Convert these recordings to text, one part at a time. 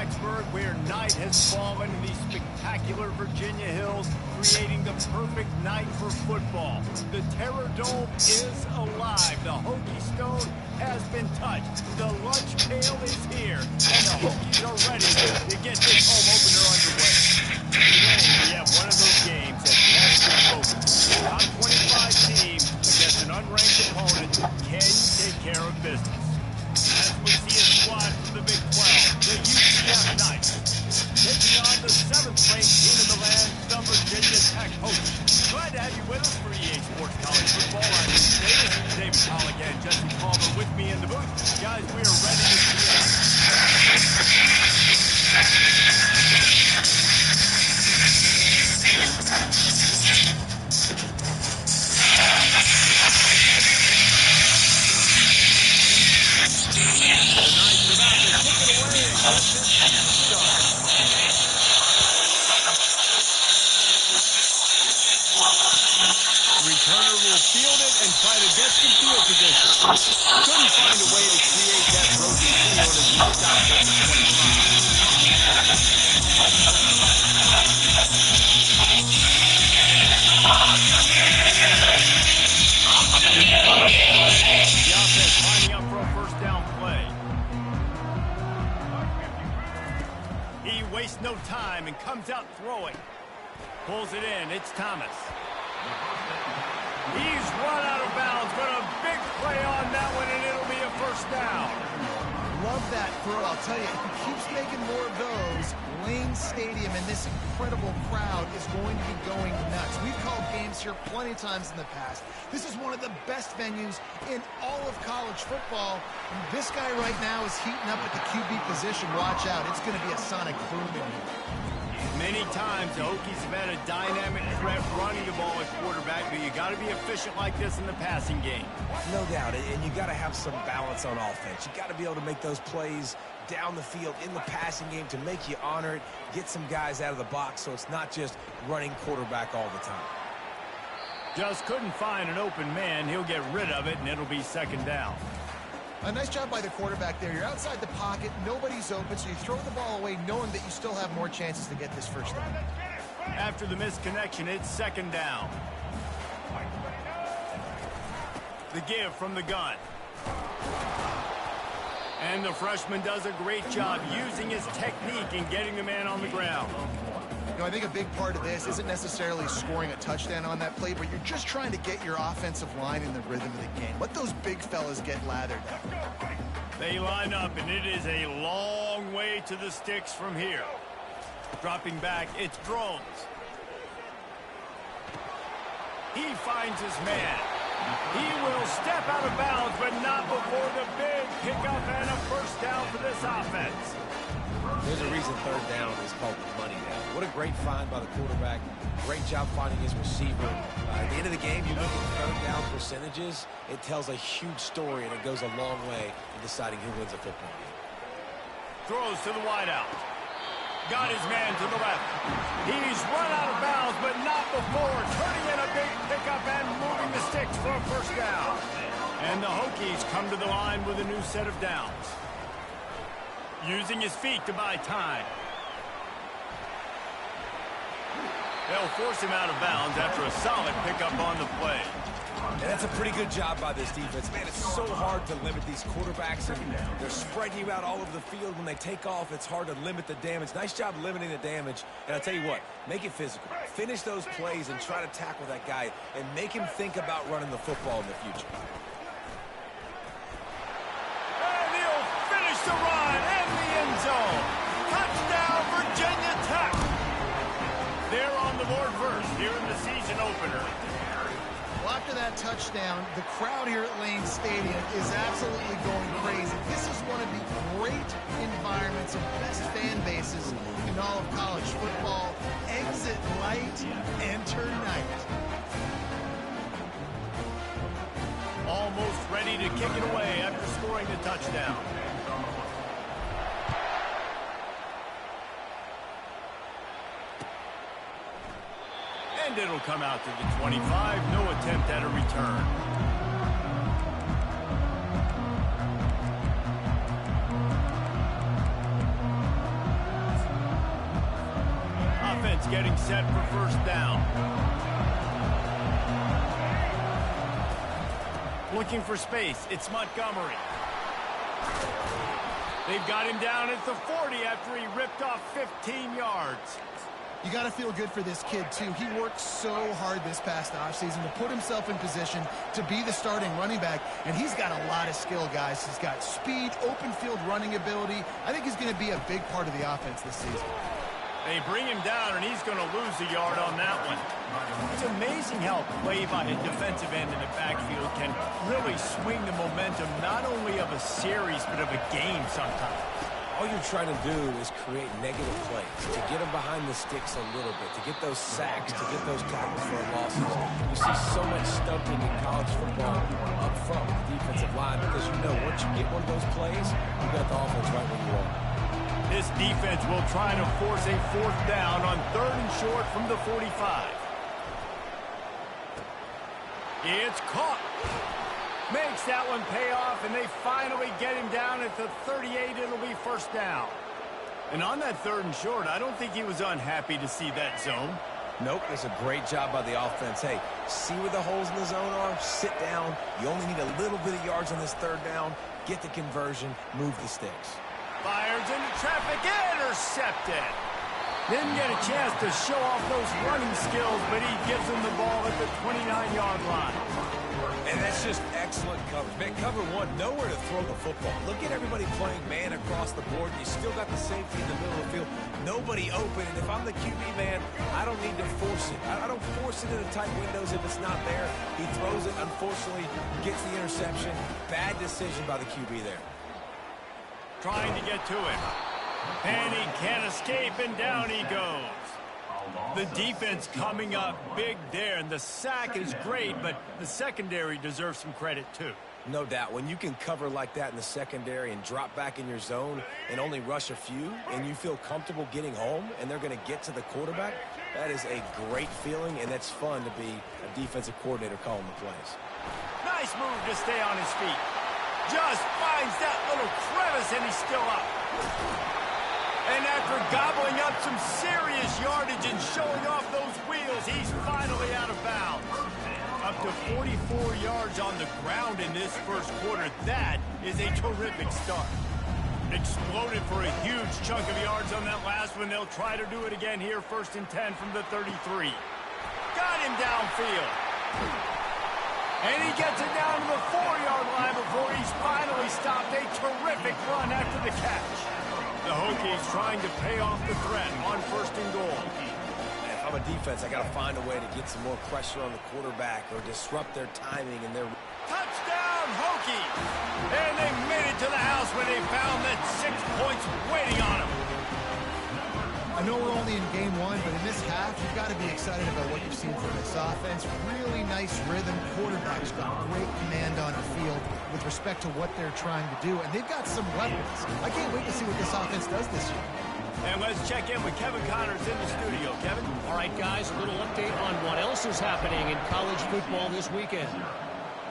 Blacksburg, where night has fallen in these spectacular Virginia hills, creating the perfect night for football. The Terror Dome is alive. The Hokie Stone has been touched. The lunch pail is here, and the Hokies are ready to get this home opener underway. Today, we have one of those games that has been focused. Top 25 team against an unranked opponent. Can you take care of business? As we see a squad from the Big 12, the UCF Knights, taking on the 7th-ranked team in the land, the Virginia Tech Hokies. Glad to have you with us for EA Sports College Football. I'm David Pollack and Jesse Palmer with me in the booth. Guys, we are ready to see it. Returner will field it and try to get some field position. Couldn't find a way to create that broken field as he stopped at the 25. The offense lining up for a first down play. He wastes no time and comes out throwing. Pulls it in. It's Thomas. He's run out of bounds, but a big play on that one, and it'll be a first down. Love that throw. I'll tell you, if he keeps making more of those, Lane Stadium and this incredible crowd is going to be going nuts. We've called games here plenty of times in the past. This is one of the best venues in all of college football. And this guy right now is heating up at the QB position. Watch out. It's going to be a sonic boom in here. Many times the Hokies have had a dynamic threat running the ball at quarterback, but you got to be efficient like this in the passing game. No doubt, and you got to have some balance on offense. You got to be able to make those plays down the field in the passing game to make you honor it, get some guys out of the box so it's not just running quarterback all the time. Just couldn't find an open man. He'll get rid of it, and it'll be second down. A nice job by the quarterback there. You're outside the pocket, nobody's open, so you throw the ball away knowing that you still have more chances to get this first down. After the misconnection, it's second down. The give from the gun. And the freshman does a great job using his technique and getting the man on the ground. You know, I think a big part of this isn't necessarily scoring a touchdown on that play, but you're just trying to get your offensive line in the rhythm of the game. Let those big fellas get lathered. They line up, and it is a long way to the sticks from here. Dropping back, it's Drones. He finds his man. He will step out of bounds, but not before the big pickup and a first down for this offense. There's a reason third down is called the money down. What a great find by the quarterback. Great job finding his receiver. At the end of the game, you look at third down percentages, it tells a huge story, and it goes a long way in deciding who wins a football game. Throws to the wideout. Got his man to the left. He's run out of bounds, but not before turning in a big pickup and moving the sticks for a first down. And the Hokies come to the line with a new set of downs. Using his feet to buy time. They'll force him out of bounds after a solid pickup on the play. And that's a pretty good job by this defense. Man, it's so hard to limit these quarterbacks, and they're spreading you out all over the field. When they take off, it's hard to limit the damage. Nice job limiting the damage. And I'll tell you what, make it physical. Finish those plays and try to tackle that guy and make him think about running the football in the future. And he'll finish the run in the end zone. Touchdown, Virginia Tech. They're on the board first here in the season opener. Well, after that touchdown, the crowd here at Lane Stadium is absolutely going crazy. This is one of the great environments and best fan bases in all of college football. Exit light, enter night. Almost ready to kick it away after scoring the touchdown. And it'll come out to the 25. No attempt at a return. defense getting set for first down. Looking for space. It's Montgomery. They've got him down at the 40 after he ripped off 15 yards. You got to feel good for this kid, too. He worked so hard this past offseason to put himself in position to be the starting running back, and he's got a lot of skill, guys. He's got speed, open field running ability. I think he's going to be a big part of the offense this season. They bring him down, and he's going to lose a yard on that one. It's amazing how play by a defensive end in the backfield can really swing the momentum not only of a series but of a game sometimes. All you're trying to do is create negative plays, to get them behind the sticks a little bit, to get those sacks, to get those tackles for losses. You see so much stumping in college football up front with the defensive line because you know once you get one of those plays, you got the offense right where you want. This defense will try to force a fourth down on 3rd and short from the 45. It's caught. Makes that one pay off, and they finally get him down at the 38. It'll be first down. And on that 3rd and short, I don't think he was unhappy to see that zone. Nope, it's a great job by the offense. Hey, see where the holes in the zone are? Sit down. You only need a little bit of yards on this 3rd down. Get the conversion. Move the sticks. Fires into traffic. Intercepted. Didn't get a chance to show off those running skills, but he gives them the ball at the 29-yard line. And that's just excellent coverage. Man, cover one, nowhere to throw the football. Look at everybody playing man across the board. You still got the safety in the middle of the field. Nobody open. And if I'm the QB, man, I don't need to force it. I don't force it into tight windows if it's not there. He throws it, unfortunately, gets the interception. Bad decision by the QB there. Trying to get to him. And he can't escape, and down he goes. The defense coming up big there, and the sack is great, but the secondary deserves some credit too. No doubt. When you can cover like that in the secondary and drop back in your zone and only rush a few, and you feel comfortable getting home, and they're going to get to the quarterback, that is a great feeling, and that's fun to be a defensive coordinator calling the plays. Nice move to stay on his feet. Just finds that little crevice, and he's still up. And after gobbling up some serious yardage and showing off those wheels, he's finally out of bounds. Up to 44 yards on the ground in this first quarter. That is a terrific start. Exploded for a huge chunk of yards on that last one. They'll try to do it again here, 1st and 10 from the 33. Got him downfield. And he gets it down to the 4-yard line before he's finally stopped. A terrific run after the catch. The Hokies trying to pay off the threat on 1st and goal. If I'm a defense, I got to find a way to get some more pressure on the quarterback or disrupt their timing and their... Touchdown, Hokies! And they made it to the house when they found that 6 points waiting on them. I know we're only in game 1, but in this half, you've got to be excited about what you've seen from this offense. Really nice rhythm. Quarterback's got great command on the field with respect to what they're trying to do, and they've got some weapons. I can't wait to see what this offense does this year. And let's check in with Kevin Connors in the studio. Kevin? All right, guys, a little update on what else is happening in college football this weekend.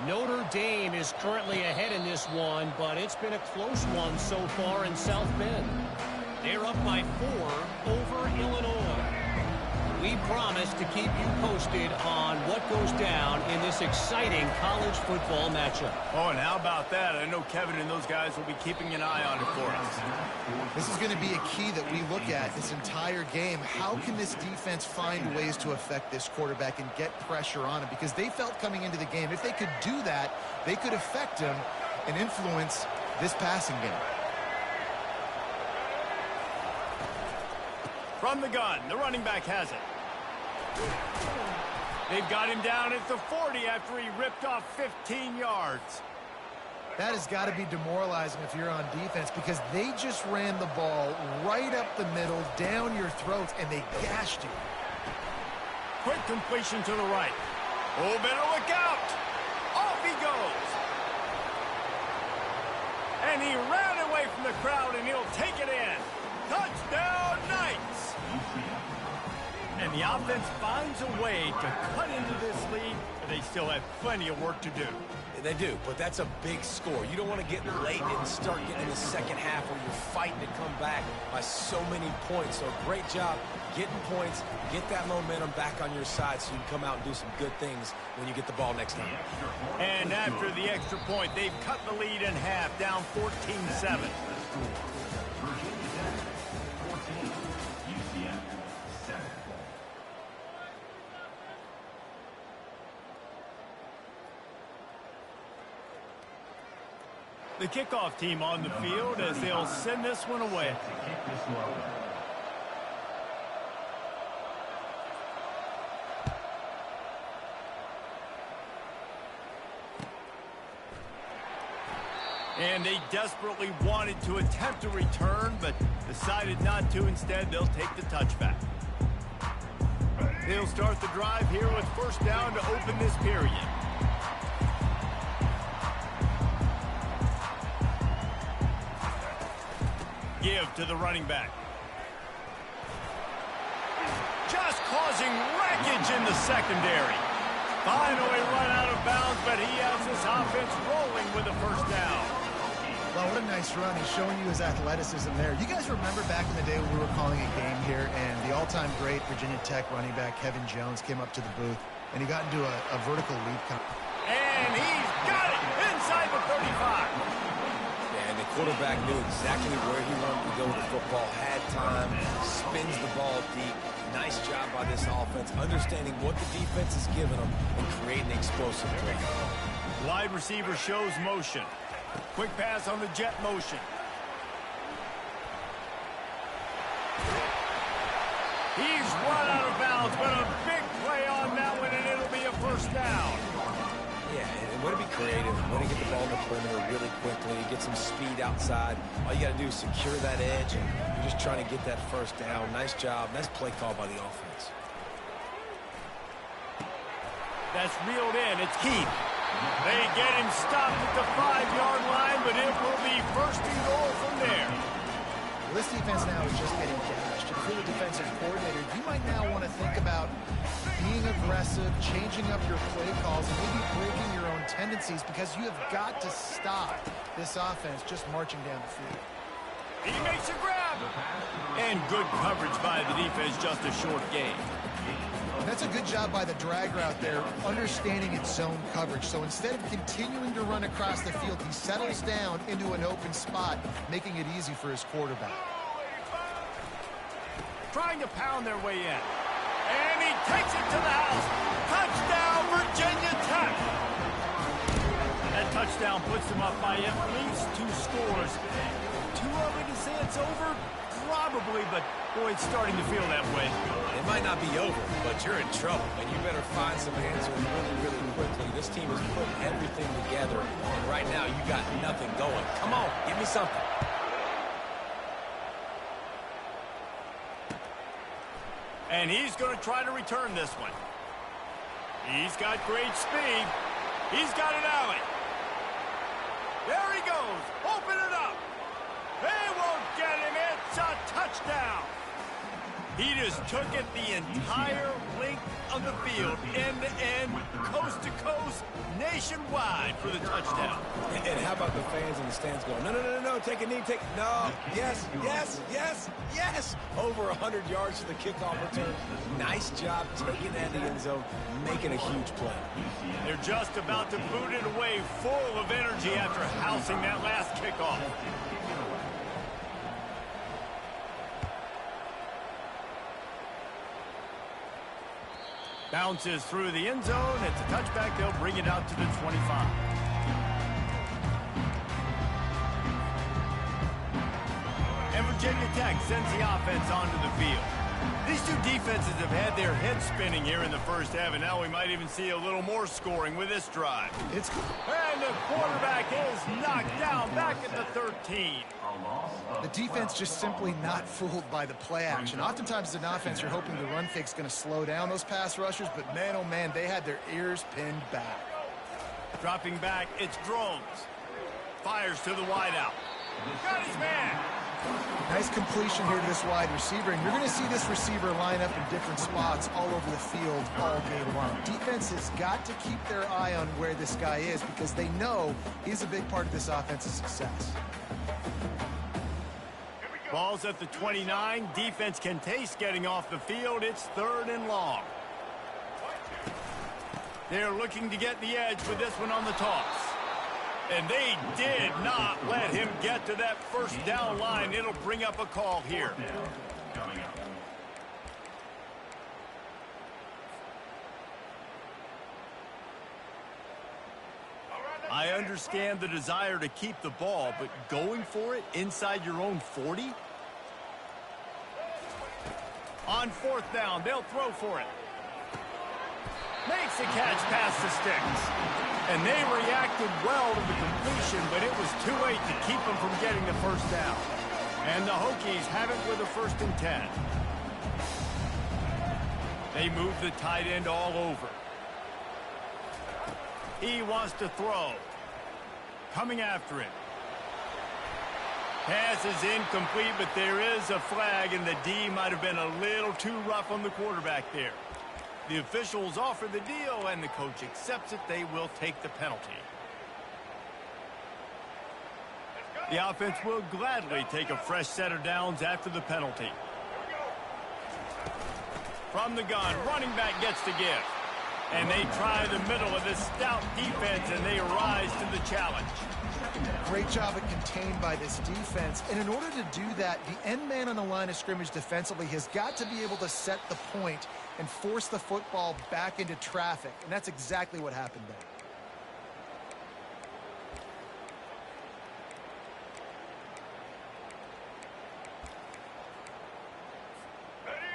Notre Dame is currently ahead in this one, but it's been a close one so far in South Bend. They're up by 4 over Illinois. We promise to keep you posted on what goes down in this exciting college football matchup. Oh, and how about that? I know Kevin and those guys will be keeping an eye on it for us. This is going to be a key that we look at this entire game. How can this defense find ways to affect this quarterback and get pressure on him? Because they felt coming into the game, if they could do that, they could affect him and influence this passing game. From the gun, the running back has it. They've got him down at the 40 after he ripped off 15 yards. That has got to be demoralizing if you're on defense because they just ran the ball right up the middle, down your throats, and they gashed you. Quick completion to the right. Oh, better look out. Off he goes. And he ran away from the crowd, and he'll take it in. Touchdown, Knights! And the offense finds a way to cut into this lead, but they still have plenty of work to do. They do, but that's a big score. You don't want to get late and start getting in the second half where you're fighting to come back by so many points. So great job getting points, get that momentum back on your side so you can come out and do some good things when you get the ball next time. And after the extra point, they've cut the lead in half, down 14-7. The kickoff team on the field as they'll send this one away. And they desperately wanted to attempt a return, but decided not to. Instead, they'll take the touchback. They'll start the drive here with first down to open this period. Give to the running back. Just causing wreckage in the secondary. Finally run out of bounds, but he has this offense rolling with a first down. Well, what a nice run. He's showing you his athleticism there. You guys remember back in the day when we were calling a game here and the all-time great Virginia Tech running back Kevin Jones came up to the booth and he got into a vertical leap. And he's got it inside the 35. And the quarterback knew exactly where he wanted to go with the football, had time, spins the ball deep. Nice job by this offense, understanding what the defense is giving them and creating explosive play. Wide receiver shows motion. Quick pass on the jet motion. He's run out of bounds, but a big play on that one, and it'll be a first down. Yeah, and way to be creative, way to get the ball in the perimeter really quickly, get some speed outside. All you got to do is secure that edge, and you're just trying to get that first down. Nice job. Nice play call by the offense. That's reeled in. It's Keith. They get him stopped at the 5-yard line, but it will be first and goal from there. Well, this defense now is just getting gashed. If you're the defensive coordinator, you might now want to think about being aggressive, changing up your play calls, and maybe breaking your own tendencies because you have got to stop this offense just marching down the field. He makes a grab. And good coverage by the defense, just a short gain. And that's a good job by the drag route there, understanding its zone coverage. So instead of continuing to run across the field, he settles down into an open spot, making it easy for his quarterback. Trying to pound their way in. And he takes it to the house. Touchdown, Virginia Tech. That touchdown puts them up by at least 2 scores. Too early to say it's over? Probably, but boy, it's starting to feel that way. It might not be over, but you're in trouble, and you better find some answers really, really quickly. This team is putting everything together, and right now you got nothing going. Come on, give me something. And he's going to try to return this one. He's got great speed. He's got an alley. There he goes. Open it up. They won't get him. It's a touchdown. He just took it the entire length of the field, end-to-end, coast-to-coast, nationwide for the touchdown. And how about the fans in the stands going, no, no, no, no, take a knee, take, no, yes, yes, yes, yes. Over 100 yards to the kickoff return. Nice job taking that in the end zone, making a huge play. They're just about to boot it away, full of energy after housing that last kickoff. Bounces through the end zone. It's a touchback. They'll bring it out to the 25. And Virginia Tech sends the offense onto the field. These two defenses have had their heads spinning here in the first half, and now we might even see a little more scoring with this drive. And the quarterback is knocked down back at the 13. The defense just simply not fooled by the play action. Oftentimes as an offense, you're hoping the run fake's going to slow down those pass rushers, but man, oh man, they had their ears pinned back. Dropping back, it's Drones. Fires to the wideout. Got his man. Nice completion here to this wide receiver, and you're going to see this receiver line up in different spots all over the field all game long. Defense has got to keep their eye on where this guy is because they know he's a big part of this offense's success. Ball's at the 29. Defense can taste getting off the field. It's 3rd and long. They're looking to get the edge with this one on the toss. And they did not let him get to that first down line. It'll bring up a call here. I understand the desire to keep the ball, but going for it inside your own 40? On 4th down, they'll throw for it. Makes the catch past the sticks. And they reacted well to the completion, but it was too late to keep them from getting the first down. And the Hokies have it with a 1st and 10. They move the tight end all over. He wants to throw. Coming after it. Pass is incomplete, but there is a flag, and the D might have been a little too rough on the quarterback there. The officials offer the deal, and the coach accepts it. They will take the penalty. The offense will gladly take a fresh set of downs after the penalty. From the gun, running back gets the give. And they try the middle of this stout defense, and they rise to the challenge. Great job at contained by this defense. And in order to do that, the end man on the line of scrimmage defensively has got to be able to set the point and force the football back into traffic. And that's exactly what happened there.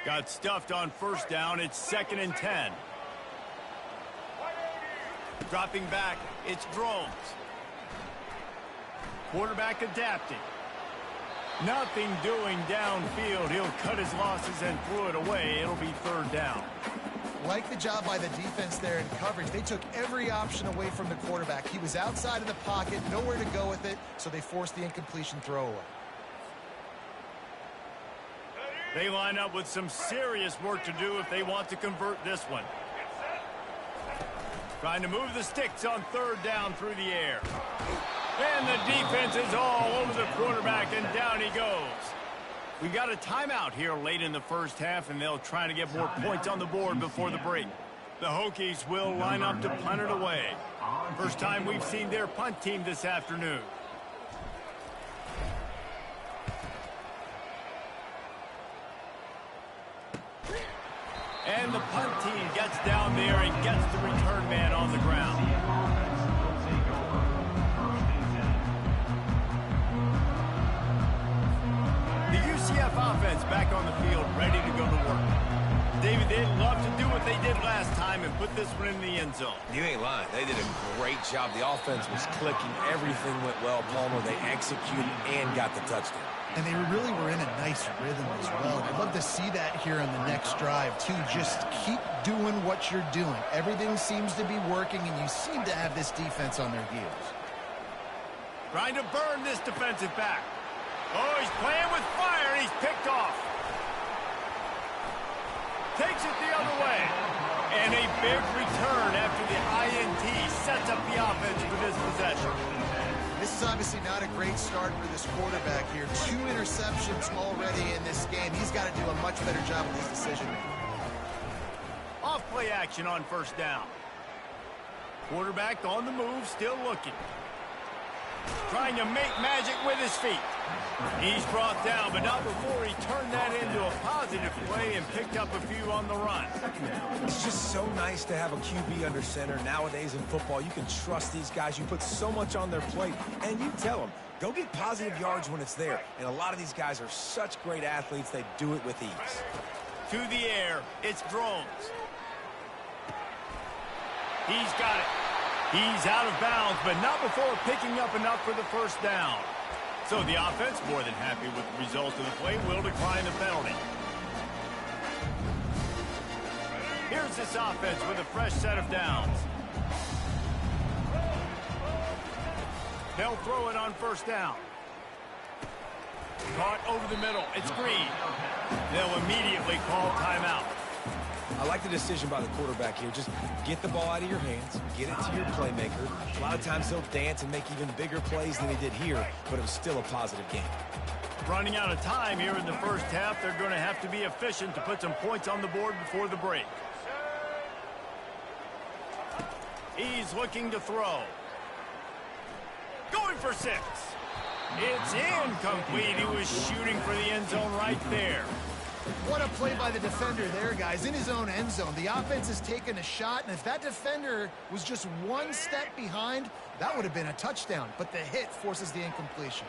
Got stuffed on 1st down. It's 2nd and 10. Dropping back, it's Drones. Quarterback adapting. Nothing doing downfield. He'll cut his losses and throw it away. It'll be 3rd down. Like the job by the defense there in coverage. They took every option away from the quarterback. He was outside of the pocket, nowhere to go with it, so they forced the incompletion throwaway. They line up with some serious work to do if they want to convert this one. Trying to move the sticks on 3rd down through the air. And the defense is all over the quarterback, and down he goes. We got a timeout here late in the 1st half, and they'll try to get more points on the board before the break. The Hokies will line up to punt it away. First time we've seen their punt team this afternoon. And the punt team gets down there and gets the return man on the ground. The UCF offense back on the field, ready to go to work. David, they'd love to do what they did last time and put this one in the end zone. You ain't lying. They did a great job. The offense was clicking. Everything went well, Palmer. They executed and got the touchdown. And they really were in a nice rhythm as well. I'd love to see that here on the next drive, too. Just keep doing what you're doing. Everything seems to be working, and you seem to have this defense on their heels. Trying to burn this defensive back. Oh, he's playing with fire, and he's picked off. Takes it the other way. And a big return after the INT sets up the offense for this possession. This is obviously not a great start for this quarterback here. 2 interceptions already in this game. He's got to do a much better job with his decision-making. Off play action on 1st down. Quarterback on the move, still looking. Trying to make magic with his feet. He's brought down, but not before he turned that into a positive play and picked up a few on the run. It's just so nice to have a QB under center. Nowadays in football, you can trust these guys. You put so much on their plate, and you tell them, go get positive yards when it's there. And a lot of these guys are such great athletes, they do it with ease. To the air, it's Drones. He's got it. He's out of bounds, but not before picking up enough for the 1st down. So the offense, more than happy with the result of the play, will decline the penalty. Here's this offense with a fresh set of downs. They'll throw it on 1st down. Caught over the middle. It's Green. They'll immediately call timeout. I like the decision by the quarterback here. Just get the ball out of your hands, get it to your playmaker. A lot of times they'll dance and make even bigger plays than he did here, but it was still a positive game. Running out of time here in the first half. They're going to have to be efficient to put some points on the board before the break. He's looking to throw. Going for 6. It's incomplete. He was shooting for the end zone right there. What a play by the defender there, guys, in his own end zone. The offense has taken a shot, and if that defender was just one step behind, that would have been a touchdown. But the hit forces the incompletion.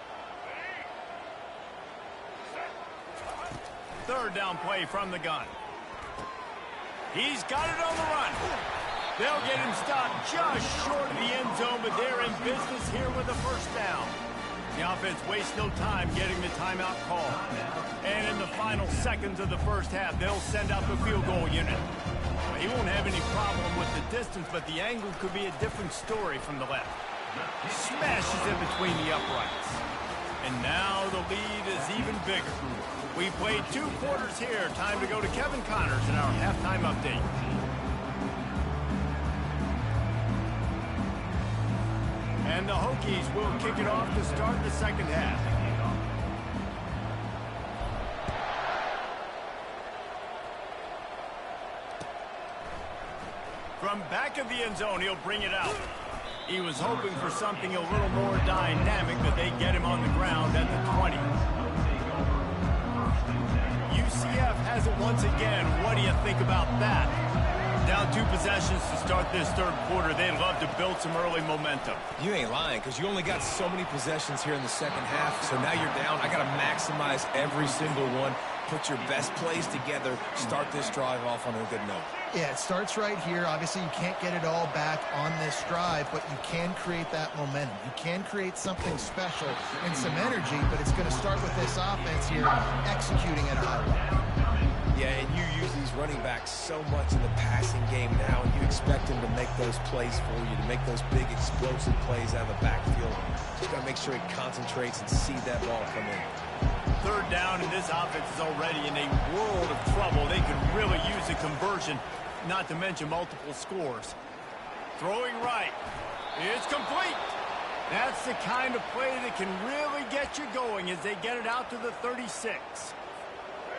Third down play from the gun. He's got it on the run. They'll get him stopped just short of the end zone, but they're in business here with a first down. The offense wastes no time getting the timeout call. And in the final seconds of the first half, they'll send out the field goal unit. He won't have any problem with the distance, but the angle could be a different story from the left. Smashes in between the uprights. And now the lead is even bigger. We played 2 quarters here. Time to go to Kevin Connors in our halftime update. And the Hokies will kick it off to start the second half. From back of the end zone, he'll bring it out. He was hoping for something a little more dynamic, but they get him on the ground at the 20. UCF has it once again. What do you think about that? Down 2 possessions to start this third quarter. They'd love to build some early momentum. You ain't lying, because you only got so many possessions here in the second half, so now you're down. I got to maximize every single one. Put your best plays together. Start this drive off on a good note. Yeah, it starts right here. Obviously, you can't get it all back on this drive, but you can create that momentum. You can create something special and some energy, but it's going to start with this offense here executing at a high level. Yeah, and you use these running backs so much in the passing game now, and you expect them to make those plays for you, to make those big explosive plays out of the backfield. Just got to make sure he concentrates and see that ball come in. Third down, and this offense is already in a world of trouble. They could really use a conversion, not to mention multiple scores. Throwing right. It's complete. That's the kind of play that can really get you going as they get it out to the 36.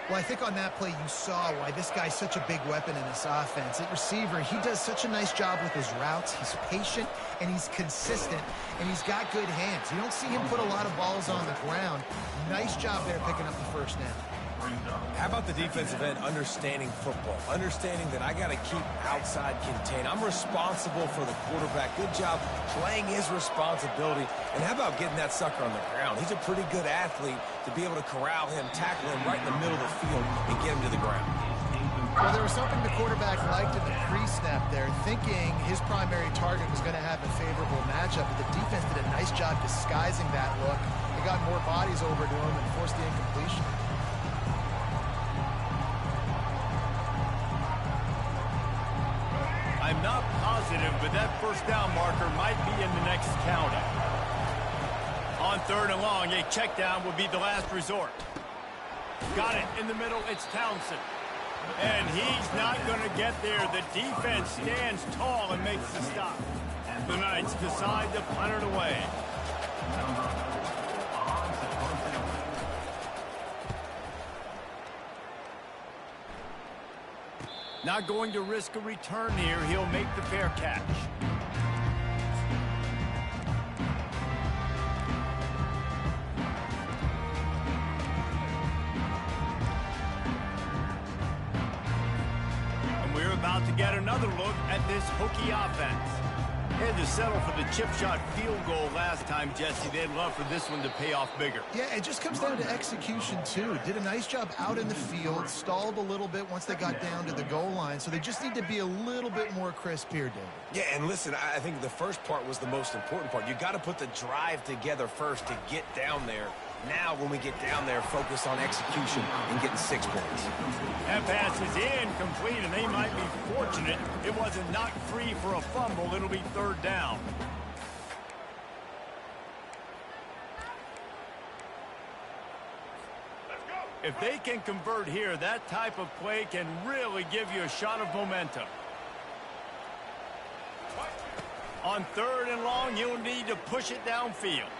Well, I think on that play you saw why this guy's such a big weapon in this offense. At receiver, he does such a nice job with his routes. He's patient, and he's consistent, and he's got good hands. You don't see him put a lot of balls on the ground. Nice job there picking up the first down. How about the defensive end understanding football? Understanding that I got to keep outside contained. I'm responsible for the quarterback. Good job playing his responsibility. And how about getting that sucker on the ground? He's a pretty good athlete to be able to corral him, tackle him right in the middle of the field, and get him to the ground. Well, there was something the quarterback liked in the pre-snap there, thinking his primary target was going to have a favorable matchup, but the defense did a nice job disguising that look. They got more bodies over to him and forced the incompletion. I'm not positive, but that first down marker might be in the next counter. On third and long, a check down would be the last resort. Got it in the middle. It's Townsend. And he's not going to get there. The defense stands tall and makes the stop. The Knights decide to punt it away. Not going to risk a return here. He'll make the fair catch. And we're about to get another look at this Hokie offense. They had to settle for the chip shot field goal last time, Jesse. They'd love for this one to pay off bigger. Yeah, it just comes down to execution, too. Did a nice job out in the field, stalled a little bit once they got down to the goal line, so they just need to be a little bit more crisp here, David. Yeah, and listen, I think the first part was the most important part. You got to put the drive together first to get down there. Now, when we get down there, focus on execution and getting 6 points. That pass is incomplete, and they might be fortunate it wasn't knocked free for a fumble. It'll be third down. If they can convert here, that type of play can really give you a shot of momentum. On 3rd and long, he'll need to push it downfield.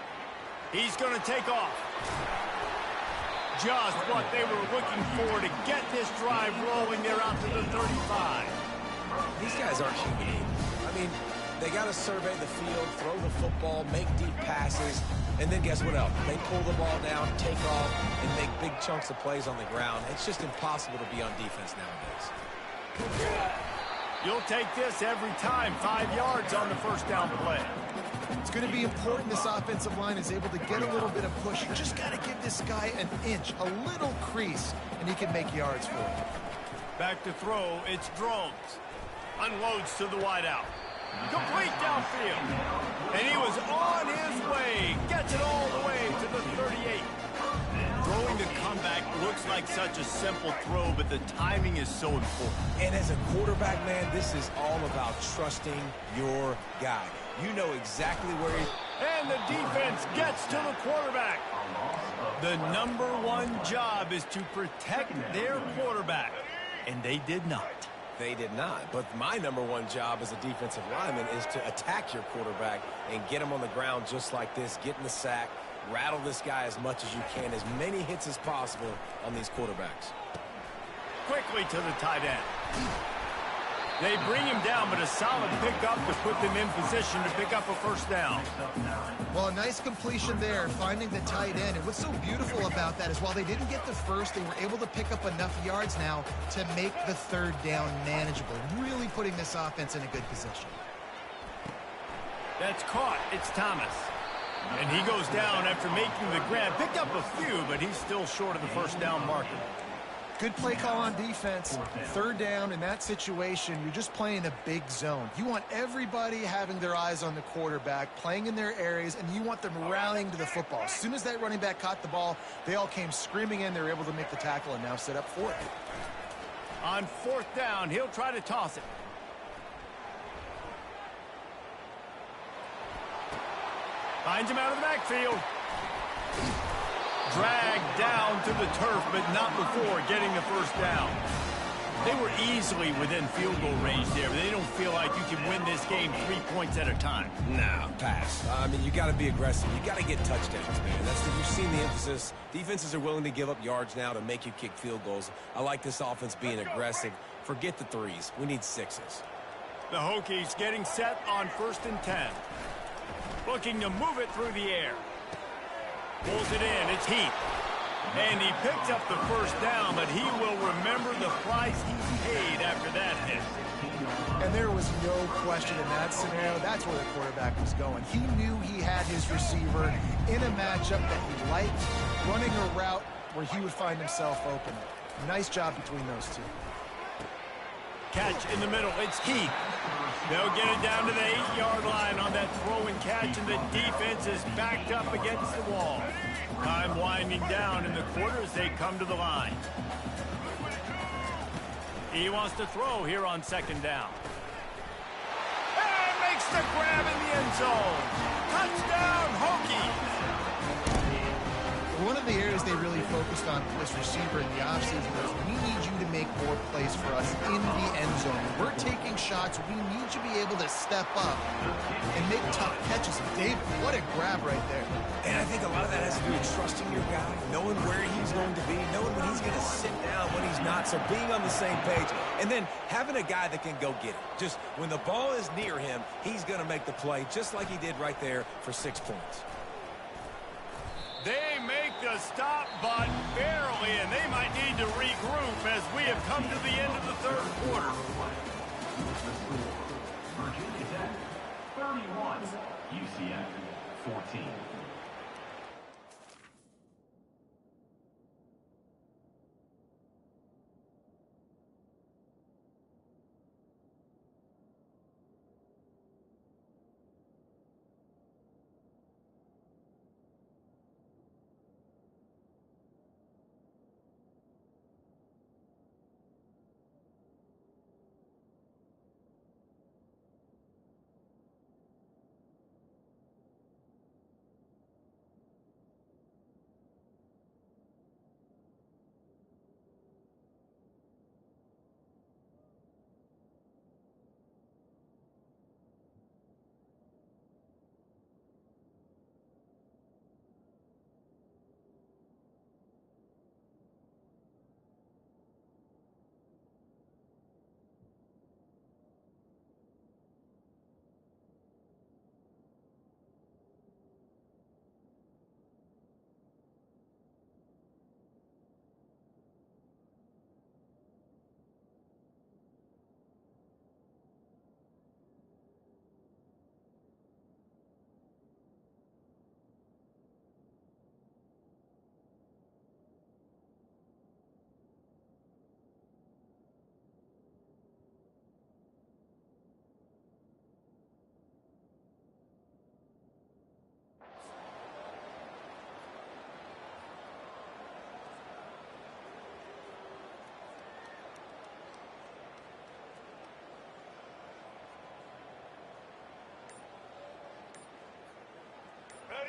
He's going to take off. Just what they were looking for to get this drive rolling there out to the 35. These guys aren't human. I mean, they got to survey the field, throw the football, make deep passes, and then guess what else? They pull the ball down, take off, and make big chunks of plays on the ground. It's just impossible to be on defense nowadays. You'll take this every time. 5 yards on the first down play. It's going to be important this offensive line is able to get a little bit of push. You just got to give this guy an inch, a little crease, and he can make yards for it. Back to throw, it's Drones. Unloads to the wideout. Complete downfield. And he was on his way. Gets it all the way to the 38. Throwing the comeback looks like such a simple throw, but the timing is so important. And as a quarterback, man, this is all about trusting your guy. You know exactly where he... And the defense gets to the quarterback. The #1 job is to protect their quarterback. And they did not. They did not. But my #1 job as a defensive lineman is to attack your quarterback and get him on the ground just like this, get in the sack, rattle this guy as much as you can, as many hits as possible on these quarterbacks. Quickly to the tight end. They bring him down, but a solid pickup to put them in position to pick up a first down. Well, a nice completion there, finding the tight end. And what's so beautiful about that is while they didn't get the first, they were able to pick up enough yards now to make the 3rd down manageable, really putting this offense in a good position. That's caught. It's Thomas. And he goes down after making the grab. Picked up a few, but he's still short of the first down marker. Good play call on defense. 3rd down in that situation, you're just playing a big zone. You want everybody having their eyes on the quarterback, playing in their areas, and you want them rallying to the football. As soon as that running back caught the ball, they all came screaming in. They were able to make the tackle and now set up 4th. On 4th down, he'll try to toss it. Finds him out of the backfield. Dragged down to the turf, but not before getting the first down. They were easily within field goal range there, but they don't feel like you can win this game 3 points at a time. No, pass. I mean, you got to be aggressive. You got to get touchdowns, man. You've seen the emphasis. Defenses are willing to give up yards now to make you kick field goals. I like this offense being aggressive. Forget the 3s. We need 6s. The Hokies getting set on 1st and 10. Looking to move it through the air. Pulls it in. It's Heath. And he picks up the first down, but he will remember the price he paid after that hit. And there was no question in that scenario. That's where the quarterback was going. He knew he had his receiver in a matchup that he liked, running a route where he would find himself open. Nice job between those two. Catch in the middle. It's Heath. They'll get it down to the 8-yard line on that throw and catch, and the defense is backed up against the wall. Time winding down in the quarter as they come to the line. He wants to throw here on 2nd down. And makes the grab in the end zone. Touchdown, Hokies! One of the areas they really focused on for this receiver in the offseason was we need you to make more plays for us in the end zone. We're taking shots. We need you to be able to step up and make tough catches. David, what a grab right there. And I think a lot of that has to do with trusting your guy, knowing where he's going to be, knowing when he's going to sit down, when he's not. So being on the same page, and then having a guy that can go get it. Just when the ball is near him, he's going to make the play, just like he did right there for 6 points. They make the stop, but barely, and they might need to regroup as we have come to the end of the 3rd quarter. Virginia Tech, 31, UCF, 14.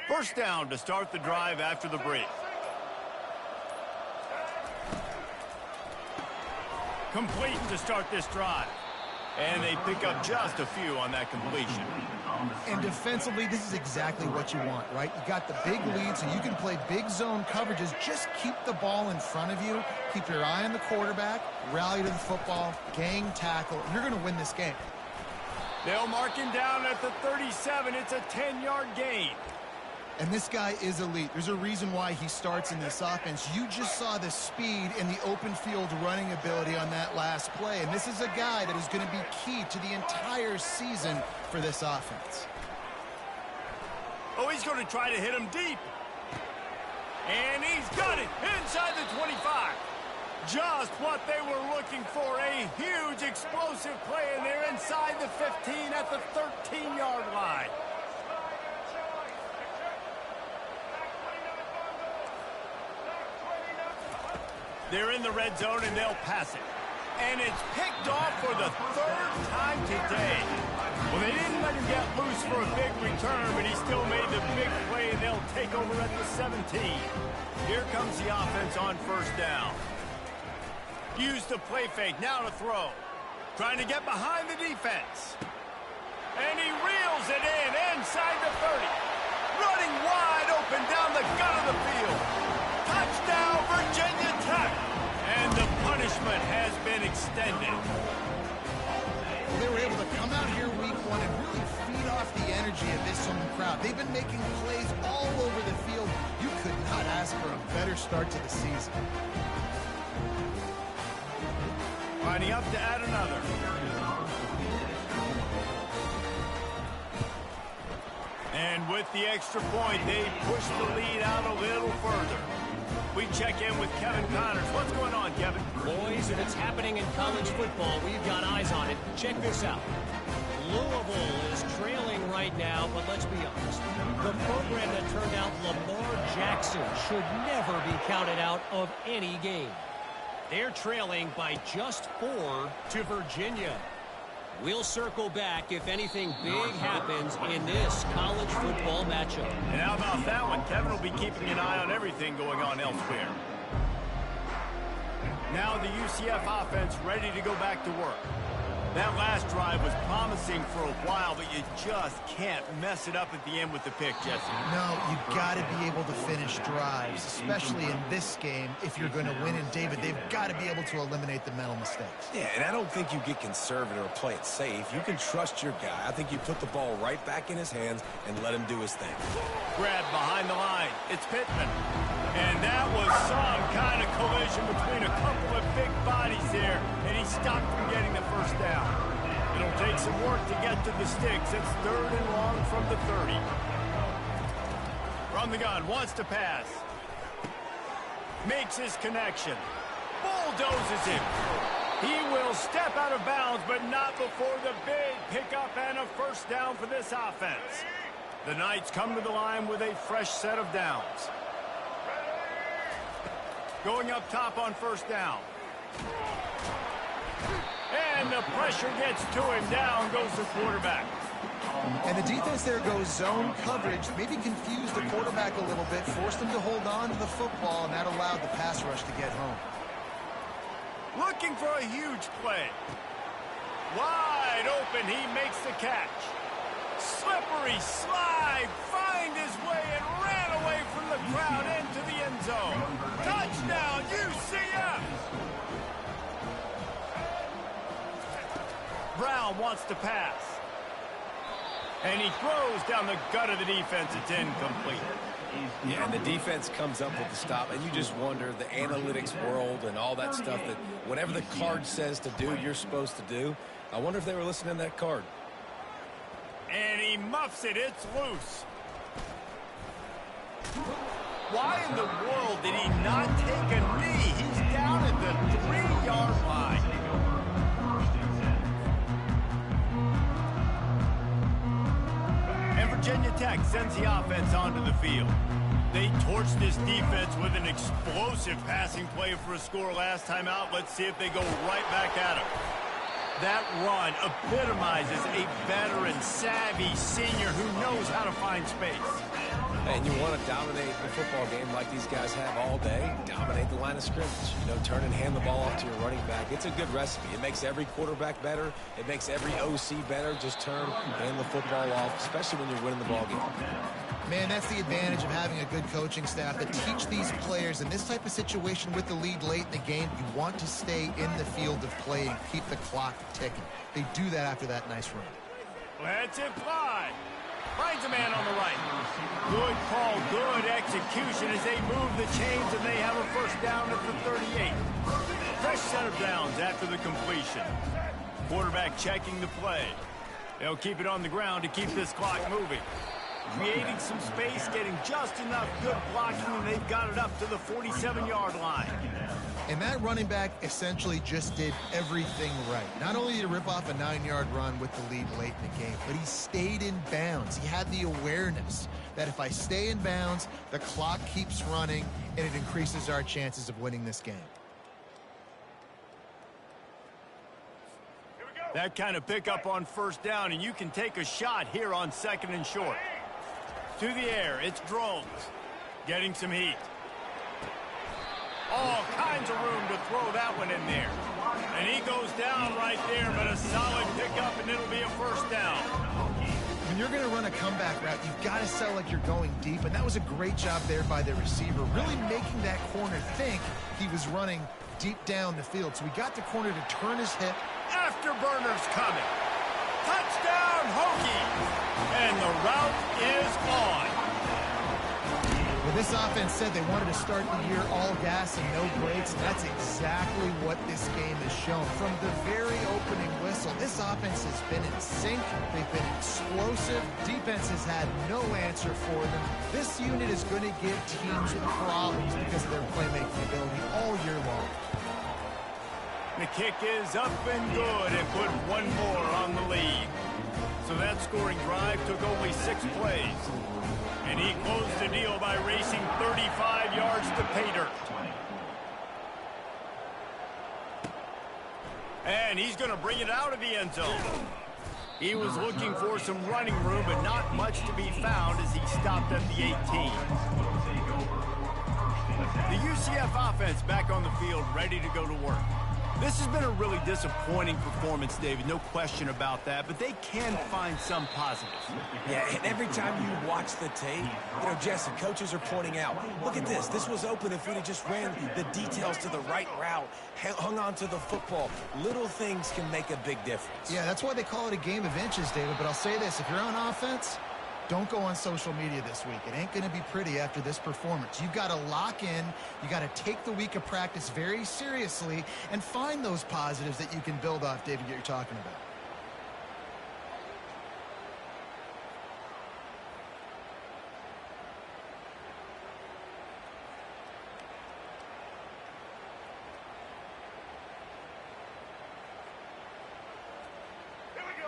First down to start the drive after the break. Complete to start this drive. And they pick up just a few on that completion. And defensively, this is exactly what you want, right? You got the big lead, so you can play big zone coverages. Just keep the ball in front of you. Keep your eye on the quarterback. Rally to the football. Gang tackle. You're going to win this game. They'll mark him down at the 37. It's a 10-yard gain. And this guy is elite. There's a reason why he starts in this offense. You just saw the speed and the open field running ability on that last play. And this is a guy that is going to be key to the entire season for this offense. Oh, he's going to try to hit him deep. And he's got it inside the 25. Just what they were looking for. A huge explosive play, and they're inside the 15 at the 13-yard line. They're in the red zone, and they'll pass it. And it's picked off for the third time today. Well, they didn't let him get loose for a big return, but he still made the big play, and they'll take over at the 17. Here comes the offense on first down. Use the play fake, now to throw. Trying to get behind the defense. And he reels it in inside the 30. Running wide open down the gut of the field. Touchdown, Virginia Tech. And the punishment has been extended. Well, they were able to come out here week one and really feed off the energy of this home crowd. They've been making plays all over the field. You could not ask for a better start to the season. Lining up to add another. And with the extra point, they push the lead out a little further. We check in with Kevin Connors. What's going on, Kevin? Boys, if it's happening in college football, we've got eyes on it. Check this out. Louisville is trailing right now, but let's be honest. The program that turned out Lamar Jackson should never be counted out of any game. They're trailing by just 4 to Virginia. We'll circle back if anything big happens in this college football matchup. And how about that one? Kevin will be keeping an eye on everything going on elsewhere. Now the UCF offense ready to go back to work. That last drive was promising for a while, but you just can't mess it up at the end with the pick, Jesse. No, you've got to be able to finish drives, especially in this game. If you're going to win in David, they've got to be able to eliminate the mental mistakes. Yeah, and I don't think you get conservative or play it safe. You can trust your guy. I think you put the ball right back in his hands and let him do his thing. Grab behind the line. It's Pittman. And that was some kind of collision between a couple of big bodies there, and he stopped from getting the first down. It'll take some work to get to the sticks. It's 3rd and long from the 30. From the gun, wants to pass. Makes his connection. Bulldozes him. He will step out of bounds, but not before the big pickup and a first down for this offense. The Knights come to the line with a fresh set of downs. Going up top on first down. And the pressure gets to him. Down goes the quarterback. And the defense there goes zone coverage, maybe confused the quarterback a little bit, forced him to hold on to the football, and that allowed the pass rush to get home. Looking for a huge play. Wide open, he makes the catch. Slippery slide, find his way and ran away from the crowd into the end zone. Touchdown, UCF! Brown wants to pass. And he throws down the gut of the defense. It's incomplete. Yeah, and the defense comes up with the stop, and you just wonder, the analytics world and all that stuff, that whatever the card says to do, you're supposed to do. I wonder if they were listening to that card. And he muffs it. It's loose. Why in the world did he not take a knee? He's down at the 3-yard line. And Virginia Tech sends the offense onto the field. They torched this defense with an explosive passing play for a score last time out. Let's see if they go right back at him. That run epitomizes a veteran, savvy senior who knows how to find space. And you want to dominate the football game like these guys have all day. Dominate the line of scrimmage. You know, turn and hand the ball off to your running back. It's a good recipe. It makes every quarterback better. It makes every OC better. Just turn and hand the football off, especially when you're winning the ball game. Man, that's the advantage of having a good coaching staff that teach these players in this type of situation with the lead late in the game. You want to stay in the field of play and keep the clock ticking. They do that after that nice run. Let's it fly. Finds a man on the right. Good call, good execution as they move the chains and they have a first down at the 38. Fresh set of downs after the completion. Quarterback checking the play. They'll keep it on the ground to keep this clock moving. Creating some space, getting just enough good blocking, and they've got it up to the 47-yard line. And that running back essentially just did everything right. Not only did he rip off a 9-yard run with the lead late in the game, but he stayed in bounds. He had the awareness that if I stay in bounds, the clock keeps running, and it increases our chances of winning this game. That kind of pickup on first down, and you can take a shot here on 2nd and short. To the air, it's Drones. Getting some heat. All kinds of room to throw that one in there. And he goes down right there, but a solid pickup, and it'll be a first down. When you're going to run a comeback route, you've got to sell like you're going deep, and that was a great job there by the receiver, really making that corner think he was running deep down the field. So we got the corner to turn his hip. Afterburners coming. Touchdown, Hokie! And the route is on. Well, this offense said they wanted to start the year all gas and no brakes, and that's exactly what this game has shown. From the very opening whistle, this offense has been in sync. They've been explosive. Defense has had no answer for them. This unit is going to give teams problems because of their playmaking ability all year long. The kick is up and good and put one more on the lead. So that scoring drive took only 6 plays. And he closed the deal by racing 35 yards to pay dirt. And he's going to bring it out of the end zone. He was looking for some running room, but not much to be found as he stopped at the 18. The UCF offense back on the field, ready to go to work. This has been a really disappointing performance, David, no question about that, but they can find some positives. Yeah, and every time you watch the tape, you know, Jesse, coaches are pointing out, look at this. This was open if we'd have just ran the details to the right route, hung on to the football. Little things can make a big difference. Yeah, that's why they call it a game of inches, David, but I'll say this. If you're on offense, don't go on social media this week. It ain't going to be pretty after this performance. You've got to lock in. You got to take the week of practice very seriously and find those positives that you can build off, David, that you're talking about.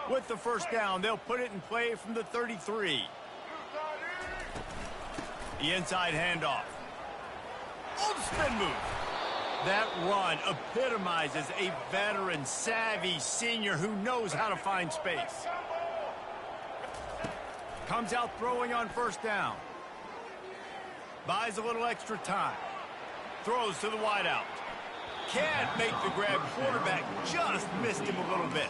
With the first down, they'll put it in play from the 33. The inside handoff. Oh, spin move. That run epitomizes a veteran, savvy senior who knows how to find space. Comes out throwing on first down. Buys a little extra time. Throws to the wideout. Can't make the grab. Quarterback just missed him a little bit.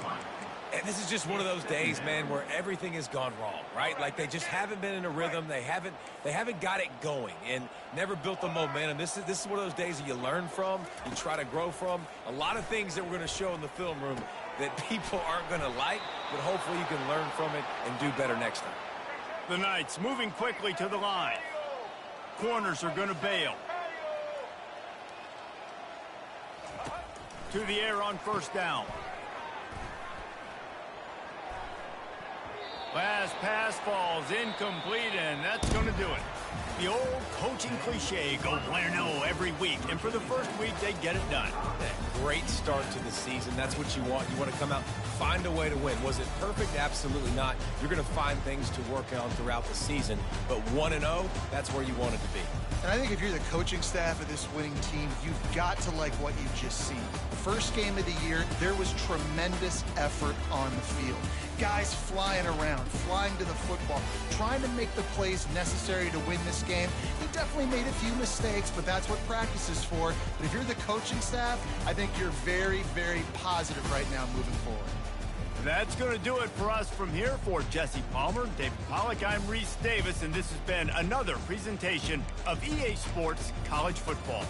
And this is just one of those days, man, where everything has gone wrong, right? Like they just haven't been in a rhythm. They haven't got it going and never built the momentum. This is one of those days that you learn from, you try to grow from. A lot of things that we're going to show in the film room that people aren't going to like, but hopefully you can learn from it and do better next time. The Knights moving quickly to the line. Corners are going to bail. To the air on first down. Last pass falls incomplete, and that's going to do it. The old coaching cliche, go bueno every week. And for the first week, they get it done. Great start to the season. That's what you want. You want to come out, find a way to win. Was it perfect? Absolutely not. You're going to find things to work on throughout the season. But 1-0, that's where you want it to be. And I think if you're the coaching staff of this winning team, you've got to like what you've just seen. First game of the year, there was tremendous effort on the field. Guys flying around, flying to the football, trying to make the plays necessary to win this game. They definitely made a few mistakes, but that's what practice is for. But if you're the coaching staff, I think you're very, very positive right now moving forward. That's going to do it for us from here. For Jesse Palmer, David Pollack, I'm Reese Davis, and this has been another presentation of EA Sports College Football.